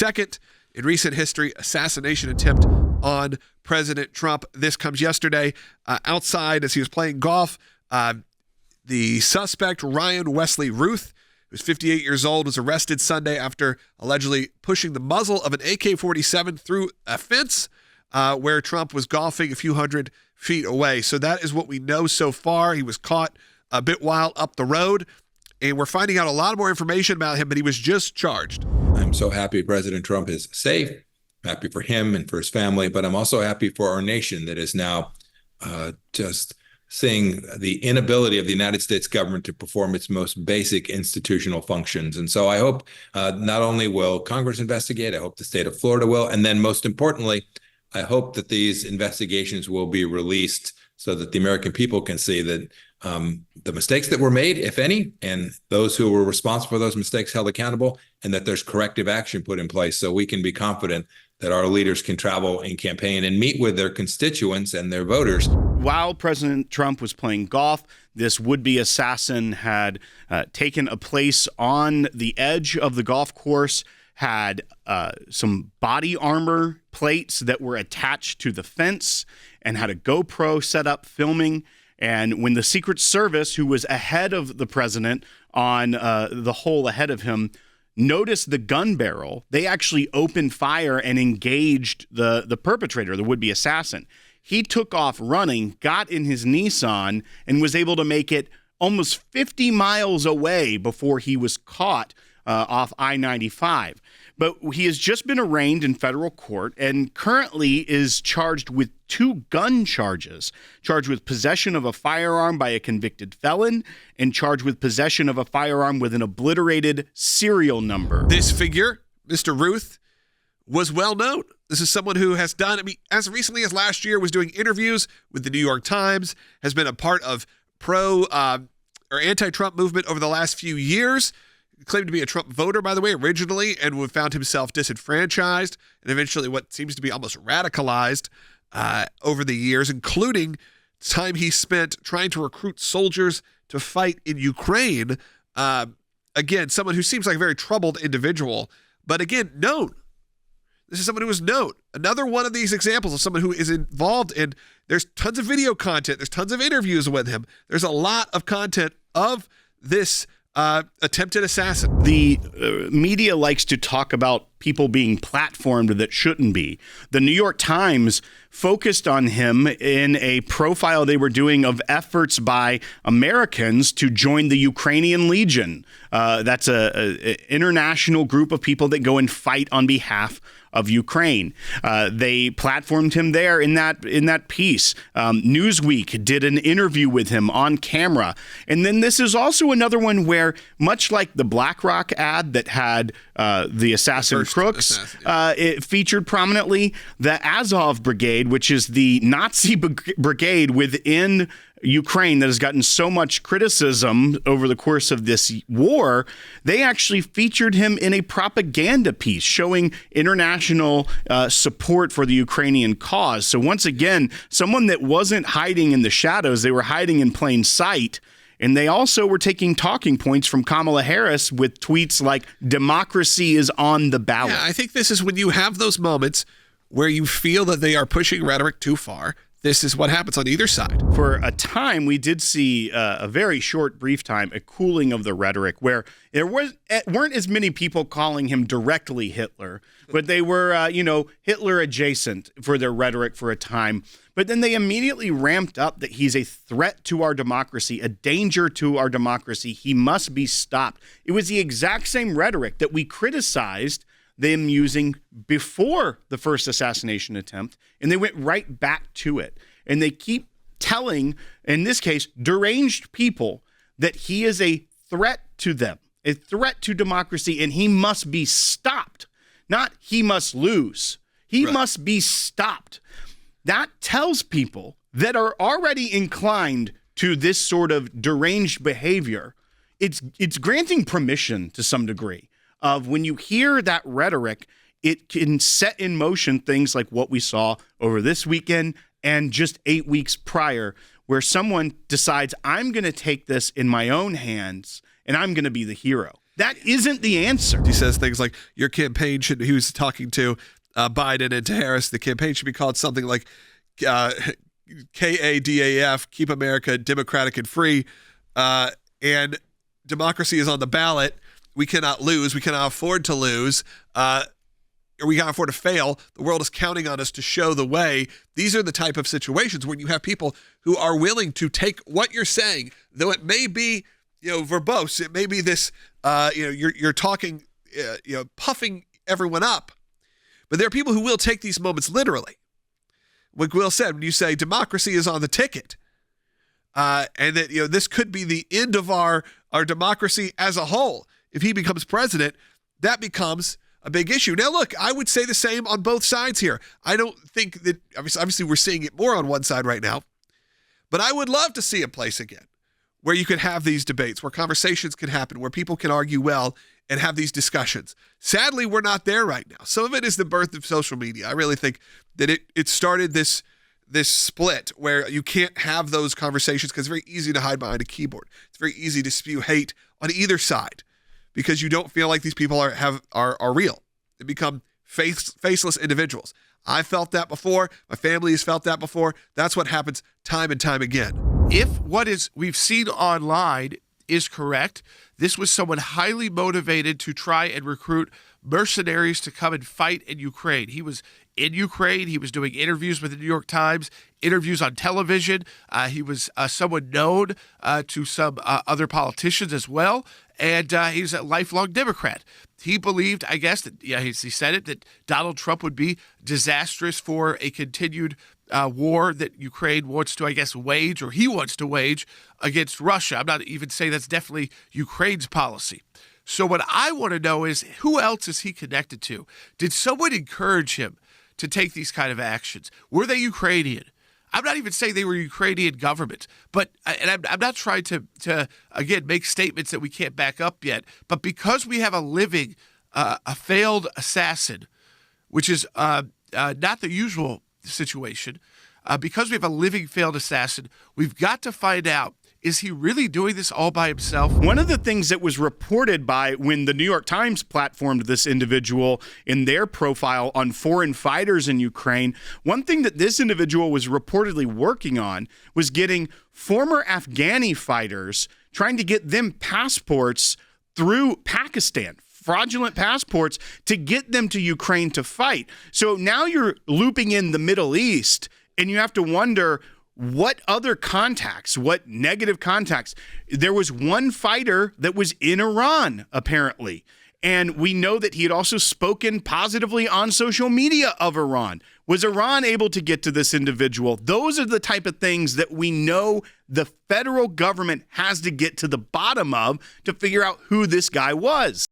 second in recent history assassination attempt on President Trump. This comes yesterday outside as he was playing golf. The suspect, Ryan Wesley Routh, who's 58 years old, was arrested Sunday after allegedly pushing the muzzle of an AK-47 through a fence where Trump was golfing a few hundred feet away. So that is what we know so far. He was caught a bit while up the road, and we're finding out a lot more information about him, but he was just charged. I'm so happy President Trump is safe, happy for him and for his family, but I'm also happy for our nation that is now just seeing the inability of the United States government to perform its most basic institutional functions. And so I hope not only will Congress investigate, I hope the state of Florida will, and then most importantly, I hope that these investigations will be released so that the American people can see that the mistakes that were made, if any, and those who were responsible for those mistakes held accountable, and that there's corrective action put in place so we can be confident that our leaders can travel and campaign and meet with their constituents and their voters. While President Trump was playing golf, this would-be assassin had taken a place on the edge of the golf course, had some body armor plates that were attached to the fence, and had a GoPro set up filming. And when the Secret Service, who was ahead of the president on the hole ahead of him, noticed the gun barrel, they actually opened fire and engaged the perpetrator, the would-be assassin. He took off running, got in his Nissan, and was able to make it almost 50 miles away before he was caught off I-95. But he has just been arraigned in federal court and currently is charged with 2 gun charges, charged with possession of a firearm by a convicted felon and charged with possession of a firearm with an obliterated serial number. This figure, Mr. Routh, was well known. This is someone who has done, as recently as last year, was doing interviews with the New York Times, has been a part of pro or anti-Trump movement over the last few years. Claimed to be a Trump voter, by the way, originally, and found himself disenfranchised and eventually what seems to be almost radicalized over the years, including time he spent trying to recruit soldiers to fight in Ukraine. Again, someone who seems like a very troubled individual, but again, known. This is someone who is known. Another one of these examples of someone who is involved in, there's tons of video content, there's tons of interviews with him. There's a lot of content of this attempted assassin. The media likes to talk about people being platformed that shouldn't be. The New York Times focused on him in a profile they were doing of efforts by Americans to join the Ukrainian Legion. That's an international group of people that go and fight on behalf of Ukraine. They platformed him there in that piece. Newsweek did an interview with him on camera. And then this is also another one where, much like the BlackRock ad that had the assassin crooks, it featured prominently the Azov Brigade, which is the Nazi brigade within Ukraine that has gotten so much criticism over the course of this war. They actually featured him in a propaganda piece showing international support for the Ukrainian cause. So once again, someone that wasn't hiding in the shadows, they were hiding in plain sight. And they also were taking talking points from Kamala Harris with tweets like, democracy is on the ballot. Yeah, I think this is when you have those moments where you feel that they are pushing rhetoric too far. This is what happens on either side. For a time, we did see a very short, brief time, a cooling of the rhetoric where there weren't as many people calling him directly Hitler, but they were, Hitler adjacent for their rhetoric for a time. But then they immediately ramped up that he's a threat to our democracy, a danger to our democracy. He must be stopped. It was the exact same rhetoric that we criticized them using before the first assassination attempt, and they went right back to it. And they keep telling, in this case, deranged people that he is a threat to them, a threat to democracy, and he must be stopped. Not he must lose. He must be stopped. That tells people that are already inclined to this sort of deranged behavior, it's granting permission to some degree of when you hear that rhetoric, it can set in motion things like what we saw over this weekend and just 8 weeks prior, where someone decides, I'm going to take this in my own hands and I'm going to be the hero. That isn't the answer. He says things like your campaign should, he was talking to Biden and to Harris, the campaign should be called something like KADAF, Keep America Democratic and Free, and democracy is on the ballot. We cannot lose. We cannot afford to lose. Or we can't afford to fail. The world is counting on us to show the way. These are the type of situations when you have people who are willing to take what you're saying, though it may be, verbose. It may be this, you're talking, puffing everyone up. But there are people who will take these moments literally. Like Will said, when you say democracy is on the ticket, and that this could be the end of our democracy as a whole. If he becomes president, that becomes a big issue. Now, look, I would say the same on both sides here. I don't think that, obviously we're seeing it more on one side right now, but I would love to see a place again where you could have these debates, where conversations can happen, where people can argue well and have these discussions. Sadly, we're not there right now. Some of it is the birth of social media. I really think that it started this split where you can't have those conversations because it's very easy to hide behind a keyboard. It's very easy to spew hate on either side because you don't feel like these people are real. They become faceless individuals. I felt that before. My family has felt that before. That's what happens time and time again. If what we've seen online is correct, this was someone highly motivated to try and recruit mercenaries to come and fight in Ukraine. He was in Ukraine. He was doing interviews with the New York Times, interviews on television. He was someone known to some other politicians as well, and he's a lifelong Democrat. He believed, I guess, that he said it, that Donald Trump would be disastrous for a continued war that Ukraine wants to, I guess, wage, or he wants to wage against Russia. I'm not even saying that's definitely Ukraine's policy. So what I want to know is, who else is he connected to? Did someone encourage him to take these kind of actions? Were they Ukrainian? I'm not even saying they were Ukrainian government, but, and I'm not trying to again, make statements that we can't back up yet, but because we have a failed assassin, which is not the usual situation, because we have a living failed assassin, we've got to find out, is he really doing this all by himself? One of the things that was reported by when the New York Times platformed this individual in their profile on foreign fighters in Ukraine, one thing that this individual was reportedly working on was getting former Afghani fighters, trying to get them passports through Pakistan, fraudulent passports, to get them to Ukraine to fight. So now you're looping in the Middle East, and you have to wonder, what other contacts, what negative contacts? There was one fighter that was in Iran, apparently. And we know that he had also spoken positively on social media of Iran. Was Iran able to get to this individual? Those are the type of things that we know the federal government has to get to the bottom of to figure out who this guy was.